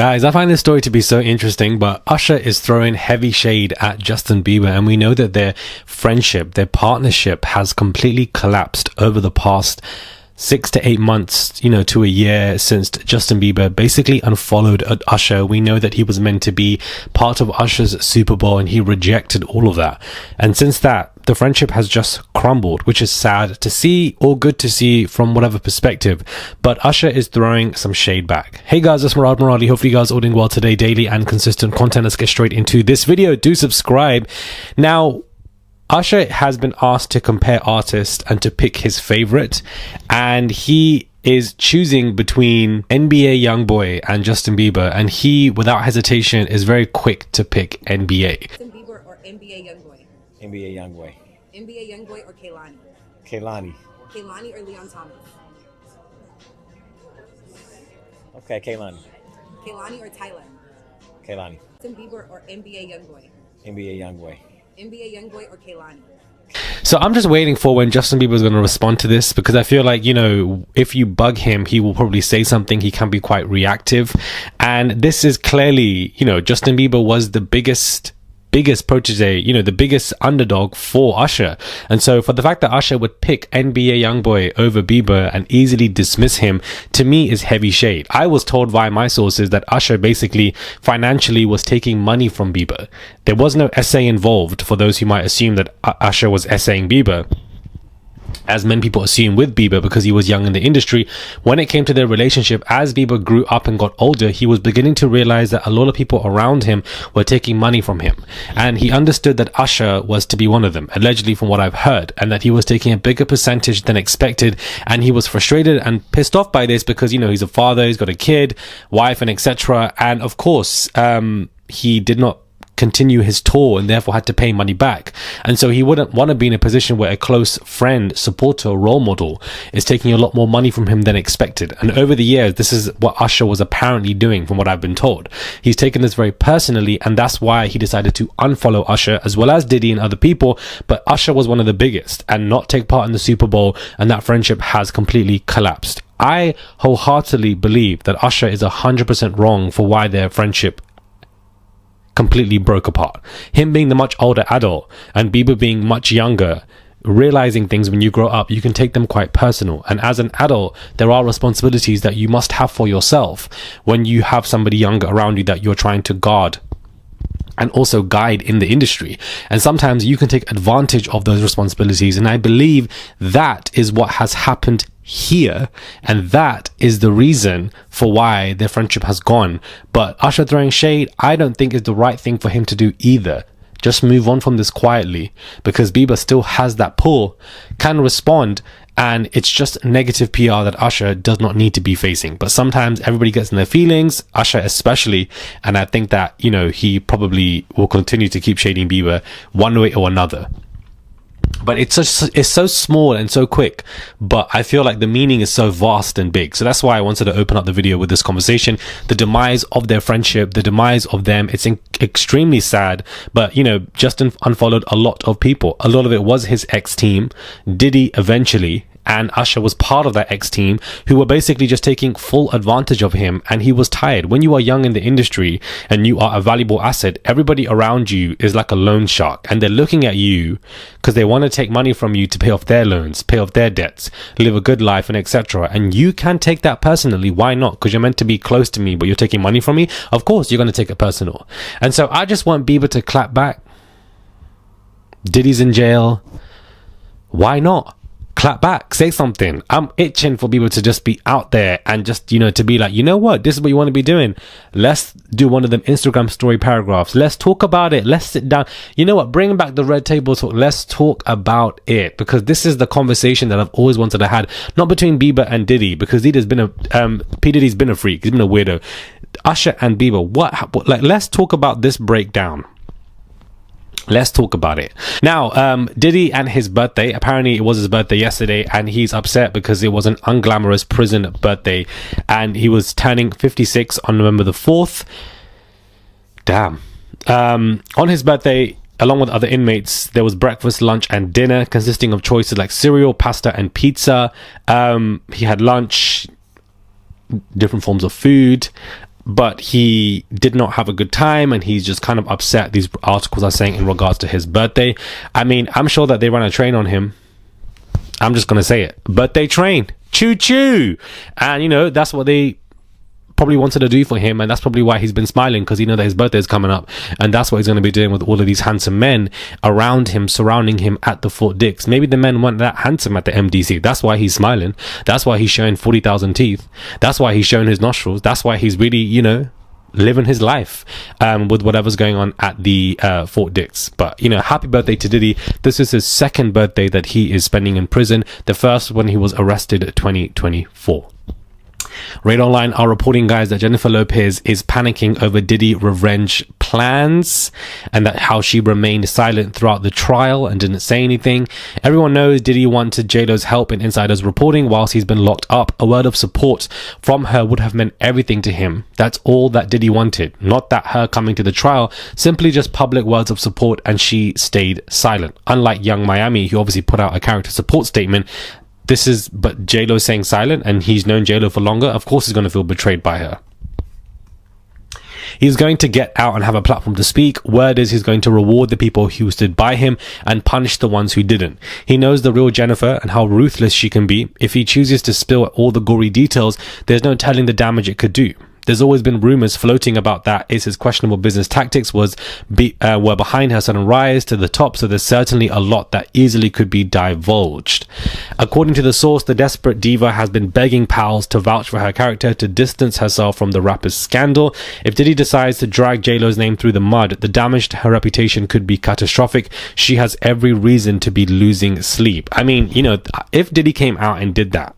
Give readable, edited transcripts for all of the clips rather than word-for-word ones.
Guys, I find this story to be so interesting, but Usher is throwing heavy shade at Justin Bieber, and we know that their friendship, their partnership has completely collapsed over the past 6 to 8 months, to a year since Justin Bieber basically unfollowed Usher. We know that he was meant to be part of Usher's Super Bowl and he rejected all of that. And since that, the friendship has just crumbled, which is sad to see or good to see from whatever perspective. But Usher is throwing some shade back. Hey guys, it's Murad Murali. Hopefully you guys are doing well today. Daily and consistent content. Let's get straight into this video. Do subscribe. Now, Usher has been asked to compare artists and to pick his favorite, and he is choosing between NBA YoungBoy and Justin Bieber, and he, without hesitation, is very quick to pick NBA. Justin Bieber or NBA YoungBoy? NBA YoungBoy. NBA YoungBoy or Kehlani? Kehlani. Kehlani or Leon Thomas? Okay, Kehlani. Kehlani or Thailand? Kehlani. Justin Bieber or NBA YoungBoy? NBA YoungBoy. NBA YoungBoy or Kehlani? So I'm just waiting for when Justin Bieber is going to respond to this, because I feel like, if you bug him, he will probably say something. He can be quite reactive. And this is clearly, Justin Bieber was the biggest protege, the biggest underdog for Usher. And so for the fact that Usher would pick NBA YoungBoy over Bieber and easily dismiss him, to me is heavy shade. I was told via my sources that Usher basically financially was taking money from Bieber. There was no essay involved, for those who might assume that Usher was essaying Bieber, as many people assume with Bieber, because he was young in the industry. When it came to their relationship, as Bieber grew up and got older, he was beginning to realize that a lot of people around him were taking money from him. And he understood that Usher was to be one of them, allegedly from what I've heard, and that he was taking a bigger percentage than expected. And he was frustrated and pissed off by this because, he's a father, he's got a kid, wife, and etc. And of course, he did not continue his tour and therefore had to pay money back. And so he wouldn't want to be in a position where a close friend, supporter, role model is taking a lot more money from him than expected. And over the years, this is what Usher was apparently doing, from what I've been told. He's taken this very personally, and that's why he decided to unfollow Usher, as well as Diddy and other people. But Usher was one of the biggest and not take part in the Super Bowl, and that friendship has completely collapsed. I wholeheartedly believe that Usher is 100% wrong for why their friendship completely broke apart. Him being the much older adult and Bieber being much younger, realizing things when you grow up, you can take them quite personal. And as an adult, there are responsibilities that you must have for yourself when you have somebody younger around you that you're trying to guard and also guide in the industry. And sometimes you can take advantage of those responsibilities. And I believe that is what has happened here, and that is the reason for why their friendship has gone. But Usher throwing shade, I don't think is the right thing for him to do either. Just move on from this quietly, because Bieber still has that pull, can respond, and it's just negative PR that Usher does not need to be facing. But sometimes everybody gets in their feelings, Usher especially, and I think that, he probably will continue to keep shading Bieber one way or another. But it's so small and so quick, but I feel like the meaning is so vast and big. So that's why I wanted to open up the video with this conversation. The demise of their friendship, the demise of them, it's extremely sad. But, Justin unfollowed a lot of people. A lot of it was his ex-team, Diddy eventually, and Usher was part of that ex-team, who were basically just taking full advantage of him, and he was tired. When you are young in the industry and you are a valuable asset, everybody around you is like a loan shark, and they're looking at you because they want to take money from you to pay off their loans, pay off their debts, live a good life, and etc. And you can take that personally. Why not? Because you're meant to be close to me, but you're taking money from me. Of course you're going to take it personal. And so I just want Bieber to clap back. Diddy's in jail. Why not? Clap back, say something. I'm itching for people to just be out there and just, to be like, what? This is what you want to be doing. Let's do one of them Instagram story paragraphs. Let's talk about it. Let's sit down. You know what? Bring back the red table talk. Let's talk about it, because this is the conversation that I've always wanted to have. Not between Bieber and Diddy, because P. Diddy's been a freak. He's been a weirdo. Usher and Bieber. Let's talk about this breakdown. Let's talk about it. Now, Diddy and his birthday. Apparently it was his birthday yesterday, and he's upset because it was an unglamorous prison birthday, and he was turning 56 on November the 4th. Damn. On his birthday, along with other inmates, there was breakfast, lunch, and dinner consisting of choices like cereal, pasta, and pizza. He had lunch, different forms of food. but he did not have a good time, and he's just kind of upset, these articles are saying, in regards to his birthday. I mean, I'm sure that they ran a train on him. I'm just gonna say it, birthday train, choo choo. And you know, that's what they probably wanted to do for him, and that's probably why he's been smiling, because he knows that his birthday is coming up, and that's what he's going to be doing with all of these handsome men around him, surrounding him at the Fort Dix. Maybe the men weren't that handsome at the MDC. That's why he's smiling. That's why he's showing 40,000 teeth. That's why he's showing his nostrils. That's why he's really, you know, living his life with whatever's going on at the Fort Dix. But you know, happy birthday to Diddy. This is his second birthday that he is spending in prison. The first when he was arrested 2024. Raid Online are reporting, guys, that Jennifer Lopez is panicking over Diddy revenge plans, and that how she remained silent throughout the trial and didn't say anything. Everyone knows Diddy wanted J-Lo's help in insiders reporting whilst he's been locked up. A word of support from her would have meant everything to him. That's all that Diddy wanted, not that her coming to the trial, simply just public words of support, and she stayed silent. Unlike Young Miami, who obviously put out a character support statement, but J-Lo saying silent, and he's known J-Lo for longer. Of course he's going to feel betrayed by her. He's going to get out and have a platform to speak. Word is he's going to reward the people who stood by him and punish the ones who didn't. He knows the real Jennifer and how ruthless she can be. If he chooses to spill all the gory details, there's no telling the damage it could do. There's always been rumors floating about that is his questionable business tactics were behind her sudden rise to the top, so there's certainly a lot that easily could be divulged. According to the source, the desperate diva has been begging pals to vouch for her character to distance herself from the rapper's scandal. If Diddy decides to drag J-Lo's name through the mud, the damage to her reputation could be catastrophic. She has every reason to be losing sleep. I mean, you know, if Diddy came out and did that,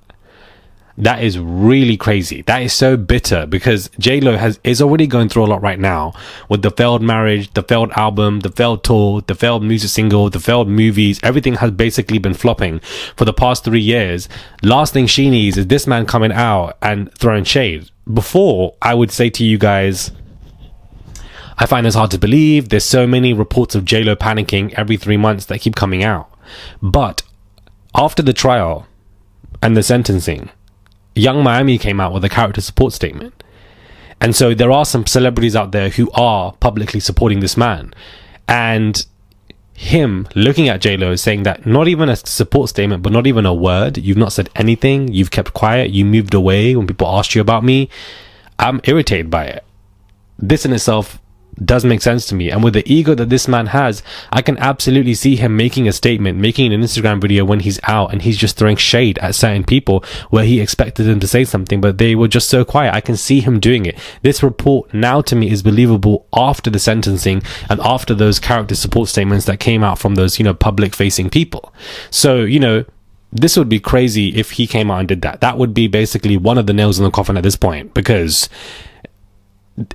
that is really crazy. That is so bitter, because J-Lo is already going through a lot right now with the failed marriage, the failed album, the failed tour, the failed music single, the failed movies. Everything has basically been flopping for the past 3 years. Last thing she needs is this man coming out and throwing shade. Before, I would say to you guys, I find this hard to believe. There's so many reports of J-Lo panicking every 3 months that keep coming out. But after the trial and the sentencing, Young Miami came out with a character support statement. And so there are some celebrities out there who are publicly supporting this man. And him looking at J-Lo saying that not even a support statement, but not even a word, you've not said anything, you've kept quiet, you moved away when people asked you about me. I'm irritated by it. This in itself does make sense to me, and with the ego that this man has, I can absolutely see him making a statement, making an Instagram video when he's out and he's just throwing shade at certain people where he expected them to say something, but they were just so quiet. I can see him doing it. This report now to me is believable after the sentencing and after those character support statements that came out from those, you know, public facing people. So, you know, this would be crazy if he came out and did that. That would be basically one of the nails in the coffin at this point, because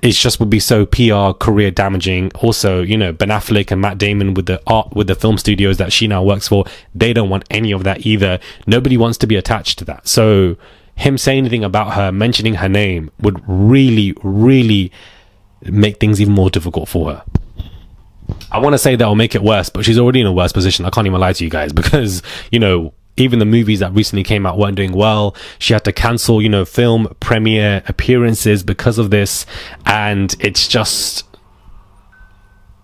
it just would be so PR career damaging. Also, you know, Ben Affleck and Matt Damon with the film studios that she now works for, they don't want any of that either. Nobody wants to be attached to that. So him saying anything about her, mentioning her name, would really, really make things even more difficult for her. I want to say that will make it worse, but she's already in a worse position. I can't even lie to you guys, because, you know, even the movies that recently came out weren't doing well. She had to cancel, you know, film premiere appearances because of this. And it's just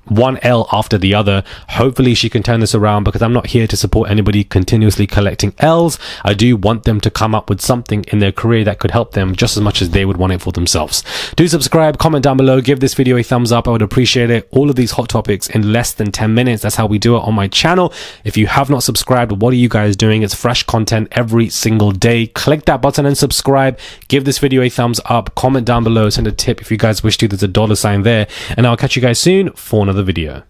one L after the other. Hopefully she can turn this around, because I'm not here to support anybody continuously collecting L's. I do want them to come up with something in their career that could help them just as much as they would want it for themselves. Do subscribe, comment down below, give this video a thumbs up. I would appreciate it. All of these hot topics in less than 10 minutes. That's how we do it on my channel. If you have not subscribed, what are you guys doing? It's fresh content every single day. Click that button and subscribe. Give this video a thumbs up. Comment down below. Send a tip if you guys wish to. There's a $ sign there. And I'll catch you guys soon for another video.